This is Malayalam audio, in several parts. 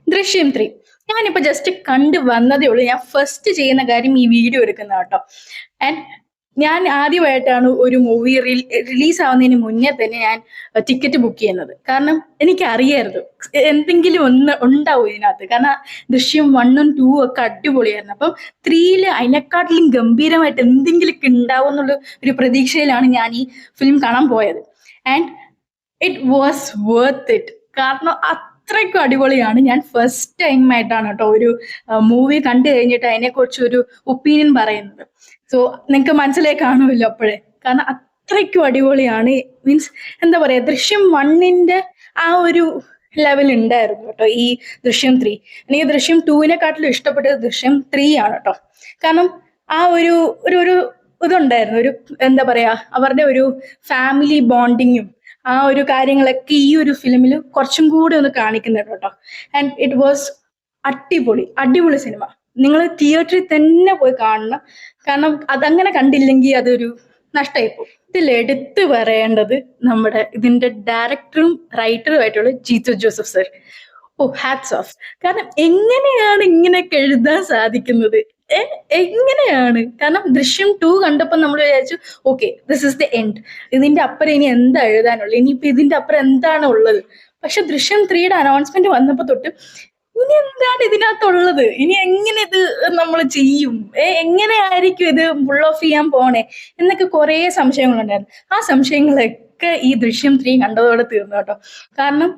ദൃശ്യം 3 ഞാനിപ്പോ ജസ്റ്റ് കണ്ടു വന്നതേ ഉള്ളൂ. ഞാൻ ഫസ്റ്റ് ചെയ്യുന്ന കാര്യം ഈ വീഡിയോ എടുക്കുന്ന കേട്ടോ. ആൻഡ് ഞാൻ ആദ്യമായിട്ടാണ് ഒരു മൂവി റിലീസ് ആവുന്നതിന് മുന്നേ തന്നെ ഞാൻ ടിക്കറ്റ് ബുക്ക് ചെയ്യുന്നത്. കാരണം എനിക്കറിയായിരുന്നു എന്തെങ്കിലും ഒന്ന് ഉണ്ടാവും ഇതിനകത്ത്. കാരണം ദൃശ്യം 1ഉം 2ഉം ഒക്കെ അടിപൊളിയായിരുന്നു. അപ്പം 3യില് അതിനെക്കാട്ടിലും ഗംഭീരമായിട്ട് എന്തെങ്കിലുമൊക്കെ ഉണ്ടാവും എന്നുള്ള ഒരു പ്രതീക്ഷയിലാണ് ഞാൻ ഈ ഫിലിം കാണാൻ പോയത്. And it was worth it. കാരണം അത്രയ്ക്കും അടിപൊളിയാണ്. ഞാൻ ഫസ്റ്റ് ടൈം ആയിട്ടാണ് കേട്ടോ ഒരു മൂവി കണ്ടു കഴിഞ്ഞിട്ട് അതിനെക്കുറിച്ച് ഒരു ഒപ്പീനിയൻ പറയുന്നത്. സോ നിങ്ങൾക്ക് മനസ്സിലായി കാണുമല്ലോ അപ്പോഴേ. കാരണം അത്രയ്ക്കും അടിപൊളിയാണ്. മീൻസ് എന്താ പറയാ, ദൃശ്യം 1ന്റെ ആ ഒരു ലെവൽ ഉണ്ടായിരുന്നു കേട്ടോ ഈ ദൃശ്യം 3. എനിക്ക് ദൃശ്യം 2വിനെക്കാട്ടിലും ഇഷ്ടപ്പെട്ടത് ദൃശ്യം 3 ആണ് കേട്ടോ. കാരണം ആ ഒരു ഒരു ഒരു ഇതുണ്ടായിരുന്നു, ഒരു എന്താ പറയാ, അവരുടെ ഒരു ഫാമിലി ബോണ്ടിങ്ങും ആ ഒരു കാര്യങ്ങളൊക്കെ ഈ ഒരു ഫിലിമിൽ കുറച്ചും കൂടി ഒന്ന് കാണിക്കുന്നുണ്ട് കേട്ടോ. ആൻഡ് ഇറ്റ് വാസ് അടിപൊളി അടിപൊളി സിനിമ. നിങ്ങൾ തിയേറ്ററിൽ തന്നെ പോയി കാണണം. കാരണം അതങ്ങനെ കണ്ടില്ലെങ്കിൽ അതൊരു നഷ്ടമായി പോകും. ഇതിൽ എടുത്തു പറയേണ്ടത് നമ്മുടെ ഇതിന്റെ ഡയറക്ടറും റൈറ്ററും ആയിട്ടുള്ള ജീത്തു ജോസഫ് സർ. ഓ, ഹാറ്റ്സ് ഓഫ്. കാരണം എങ്ങനെയാണ് ഇങ്ങനെയൊക്കെ എഴുതാൻ സാധിക്കുന്നത്? എങ്ങനെയാണ്? കാരണം ദൃശ്യം 2 കണ്ടപ്പോൾ നമ്മൾ വിചാരിച്ചു okay, this is the end, ഇതിന്റെ അപ്പുറം ഇനി എന്താ എഴുതാനുള്ളത്, ഇനിയിപ്പോ ഇതിന്റെ അപ്പുറം എന്താണ് ഉള്ളത്. പക്ഷെ ദൃശ്യം 3യുടെ അനൗൺസ്മെന്റ് വന്നപ്പോ തൊട്ട് ഇനി എന്താണ് ഇതിനകത്തുള്ളത്, ഇനി എങ്ങനെ ഇത് നമ്മൾ ചെയ്യും, എങ്ങനെയായിരിക്കും ഇത് ഫുൾ ഓഫ് ചെയ്യാൻ പോണേ എന്നൊക്കെ കുറെ സംശയങ്ങളുണ്ടായിരുന്നു. ആ സംശയങ്ങളൊക്കെ ഈ ദൃശ്യം 3 കണ്ടതോടെ തീർന്നു കേട്ടോ. കാരണം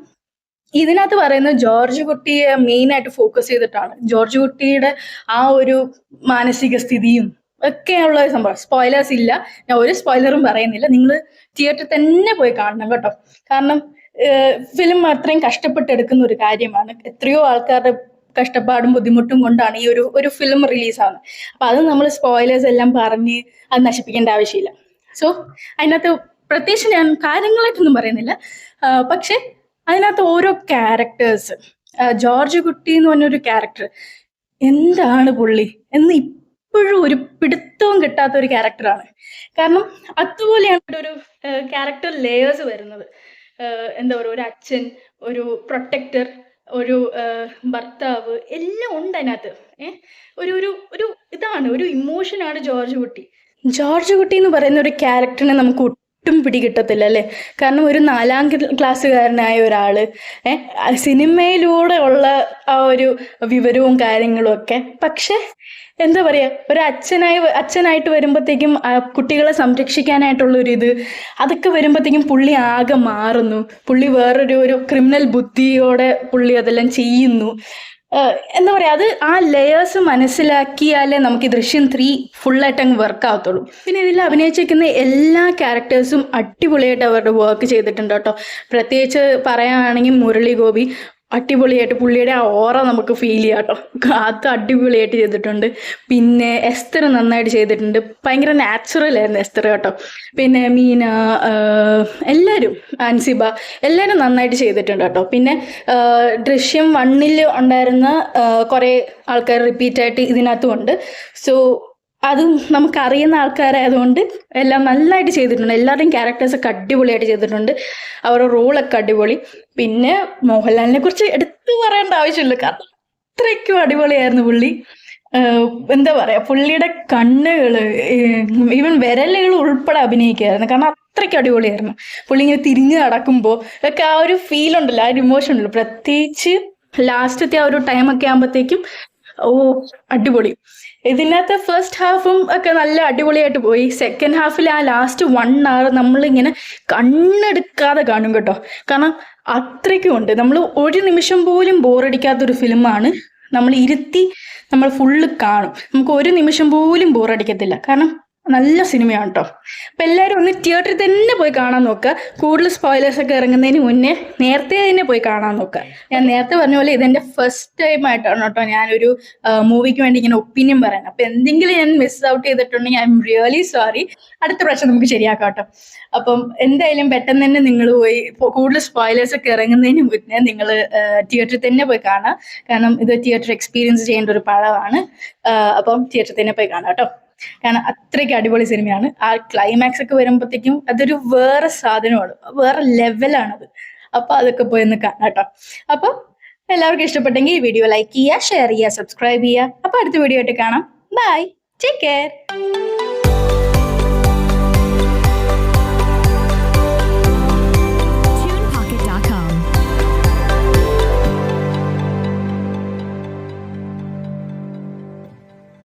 ഇതിനകത്ത് പറയുന്നത് ജോർജ് കുട്ടിയെ മെയിൻ ആയിട്ട് ഫോക്കസ് ചെയ്തിട്ടാണ്. ജോർജ് കുട്ടിയുടെ ആ ഒരു മാനസിക സ്ഥിതിയും ഒക്കെയുള്ള സംഭവം. സ്പോയിലേഴ്സ് ഇല്ല, ഞാൻ ഒരു സ്പോയിലറും പറയുന്നില്ല. നിങ്ങൾ തിയേറ്ററിൽ തന്നെ പോയി കാണണം കേട്ടോ. കാരണം ഫിലിം അത്രയും കഷ്ടപ്പെട്ടെടുക്കുന്ന ഒരു കാര്യമാണ്. എത്രയോ ആൾക്കാരുടെ കഷ്ടപ്പാടും ബുദ്ധിമുട്ടും കൊണ്ടാണ് ഈ ഒരു ഫിലിം റിലീസ് ആവുന്നത്. അപ്പൊ അത് നമ്മൾ സ്പോയിലേഴ്സ് എല്ലാം പറഞ്ഞ് അത് നശിപ്പിക്കേണ്ട ആവശ്യമില്ല. സോ അതിനകത്ത് പ്രത്യേകിച്ച് ഞാൻ കാര്യങ്ങളായിട്ടൊന്നും പറയുന്നില്ല. പക്ഷെ അതിനകത്ത് ഓരോ ക്യാരക്ടേഴ്സ്, ജോർജ് കുട്ടി എന്ന് പറഞ്ഞൊരു ക്യാരക്ടർ, എന്താണ് പുള്ളി എന്ന് ഇപ്പോഴും ഒരു പിടുത്തവും കിട്ടാത്ത ഒരു ക്യാരക്ടറാണ്. കാരണം അതുപോലെയാണ് ഒരു ക്യാരക്ടർ ലേയേഴ്സ് വരുന്നത്. എന്താ പറയുക, ഒരു അച്ഛൻ, ഒരു പ്രൊട്ടക്ടർ, ഒരു ഭർത്താവ്, എല്ലാം ഉണ്ട് അതിനകത്ത്. ഒരു ഒരു ഒരു ഇതാണ്, ഒരു ഇമോഷനാണ് ജോർജ് കുട്ടി. ജോർജ് കുട്ടി എന്ന് പറയുന്ന ഒരു ക്യാരക്ടറിനെ നമുക്ക് ഒട്ടും പിടികിട്ടത്തില്ല അല്ലേ. കാരണം ഒരു 4ാം ക്ലാസ്സുകാരനായ ഒരാള് സിനിമയിലൂടെ ഉള്ള ആ ഒരു വിവരവും കാര്യങ്ങളും ഒക്കെ. പക്ഷെ എന്താ പറയാ, ഒരു അച്ഛനായിട്ട് വരുമ്പോഴത്തേക്കും കുട്ടികളെ സംരക്ഷിക്കാനായിട്ടുള്ള ഒരു ഇത്, അതൊക്കെ വരുമ്പോഴത്തേക്കും പുള്ളി ആകെ മാറുന്നു. പുള്ളി വേറൊരു ക്രിമിനൽ ബുദ്ധിയോടെ പുള്ളി അതെല്ലാം ചെയ്യുന്നു. എന്താ പറയാ, അത് ആ ലെയേഴ്സ് മനസ്സിലാക്കിയാലേ നമുക്ക് ഈ ദൃശ്യം 3 ഫുള്ളായിട്ട് അങ്ങ് വർക്ക് ആവത്തുള്ളൂ. പിന്നെ ഇതിൽ അഭിനയിച്ചിരിക്കുന്ന എല്ലാ ക്യാരക്ടേഴ്സും അടിപൊളിയായിട്ട് അവരുടെ വർക്ക് ചെയ്തിട്ടുണ്ട് കേട്ടോ. പ്രത്യേകിച്ച് പറയുകയാണെങ്കിൽ മുരളി ഗോപി അടിപൊളിയായിട്ട്, പുള്ളിയുടെ ആ ഓറ നമുക്ക് ഫീൽ ചെയ്യാം കേട്ടോ. അത് അടിപൊളിയായിട്ട് ചെയ്തിട്ടുണ്ട്. പിന്നെ എസ്തർ നന്നായിട്ട് ചെയ്തിട്ടുണ്ട്. ഭയങ്കര നാച്ചുറൽ ആയിരുന്നു എസ്തർ കേട്ടോ. പിന്നെ മീന, എല്ലാവരും, അൻസിബ, എല്ലാവരും നന്നായിട്ട് ചെയ്തിട്ടുണ്ട് കേട്ടോ. പിന്നെ ദൃശ്യം 1ൽ ഉണ്ടായിരുന്ന കുറേ ആൾക്കാർ റിപ്പീറ്റായിട്ട് ഇതിനകത്തും ഉണ്ട്. സോ അതും നമുക്കറിയുന്ന ആൾക്കാരായതുകൊണ്ട് എല്ലാം നല്ലതായിട്ട് ചെയ്തിട്ടുണ്ട്. എല്ലാവരുടെയും ക്യാരക്ടേഴ്സൊക്കെ അടിപൊളിയായിട്ട് ചെയ്തിട്ടുണ്ട്. അവരുടെ റോളൊക്കെ അടിപൊളി. പിന്നെ മോഹൻലാലിനെ കുറിച്ച് എടുത്തു പറയേണ്ട ആവശ്യമില്ല, കാരണം അത്രയ്ക്കും അടിപൊളിയായിരുന്നു പുള്ളി. എന്താ പറയാ, പുള്ളിയുടെ കണ്ണുകള്, ഈവൻ വിരലുകൾ ഉൾപ്പെടെ അഭിനയിക്കുകയായിരുന്നു. കാരണം അത്രയ്ക്കും അടിപൊളിയായിരുന്നു. പുള്ളി ഇങ്ങനെ തിരിഞ്ഞു നടക്കുമ്പോൾ ഒക്കെ ആ ഒരു ഫീൽ ഉണ്ടല്ലോ, ആ ഒരു ഇമോഷൻ ഉണ്ടല്ലോ. പ്രത്യേകിച്ച് ലാസ്റ്റത്തെ ആ ഒരു ടൈമൊക്കെ ആകുമ്പോഴത്തേക്കും ഓ, അടിപൊളി. ഇതിനകത്ത് ഫസ്റ്റ് ഹാഫും ഒക്കെ നല്ല അടിപൊളിയായിട്ട് പോയി. സെക്കൻഡ് ഹാഫിൽ ആ ലാസ്റ്റ് 1 hour നമ്മളിങ്ങനെ കണ്ണെടുക്കാതെ കാണും കേട്ടോ. കാരണം അത്രയ്ക്കും ഉണ്ട്. നമ്മൾ ഒരു നിമിഷം പോലും ബോറടിക്കാത്തൊരു ഫിലിമാണ്. നമ്മൾ ഇരുത്തി നമ്മൾ ഫുള്ള് കാണും. നമുക്ക് ഒരു നിമിഷം പോലും ബോറടിക്കത്തില്ല. കാരണം നല്ല സിനിമയാണ് കേട്ടോ. അപ്പം എല്ലാവരും ഒന്ന് തിയേറ്ററിൽ തന്നെ പോയി കാണാൻ നോക്കുക. കൂടുതൽ സ്പോയിലേഴ്സ് ഒക്കെ ഇറങ്ങുന്നതിന് മുന്നേ നേരത്തെ തന്നെ പോയി കാണാൻ നോക്കുക. ഞാൻ നേരത്തെ പറഞ്ഞ പോലെ ഇതെൻ്റെ ഫസ്റ്റ് ടൈം ആയിട്ടാണ് കേട്ടോ ഞാനൊരു മൂവിക്ക് വേണ്ടി ഇങ്ങനെ ഒപ്പീനിയൻ പറയുന്നത്. അപ്പം എന്തെങ്കിലും ഞാൻ മിസ് ഔട്ട് ചെയ്തിട്ടുണ്ടെങ്കിൽ ഐ എം റിയലി സോറി. അടുത്ത പ്രാവശ്യം നമുക്ക് ശരിയാക്കാം കേട്ടോ. അപ്പം എന്തായാലും പെട്ടെന്ന് തന്നെ നിങ്ങൾ പോയി, കൂടുതൽ സ്പോയിലേഴ്സ് ഒക്കെ ഇറങ്ങുന്നതിന് മുന്നേ നിങ്ങൾ തിയേറ്ററിൽ തന്നെ പോയി കാണാം. കാരണം ഇത് തിയേറ്റർ എക്സ്പീരിയൻസ് ചെയ്യേണ്ട ഒരു പടമാണ്. അപ്പം തിയേറ്ററിൽ തന്നെ പോയി കാണാം കേട്ടോ. കാരണം അത്രയ്ക്ക് അടിപൊളി സിനിമയാണ്. ആ ക്ലൈമാക്സ് ഒക്കെ വരുമ്പോഴത്തേക്കും അതൊരു വേറെ സാധനമാണ്, വേറെ ലെവലാണത്. അപ്പൊ അതൊക്കെ പോയി ഒന്ന് കാണാം കേട്ടോ. അപ്പൊ എല്ലാവർക്കും ഇഷ്ടപ്പെട്ടെങ്കിൽ ഈ വീഡിയോ ലൈക്ക് ചെയ്യുക, ഷെയർ ചെയ്യുക, സബ്സ്ക്രൈബ് ചെയ്യുക. അപ്പൊ അടുത്ത വീഡിയോ ആയിട്ട് കാണാം. Bye, take care.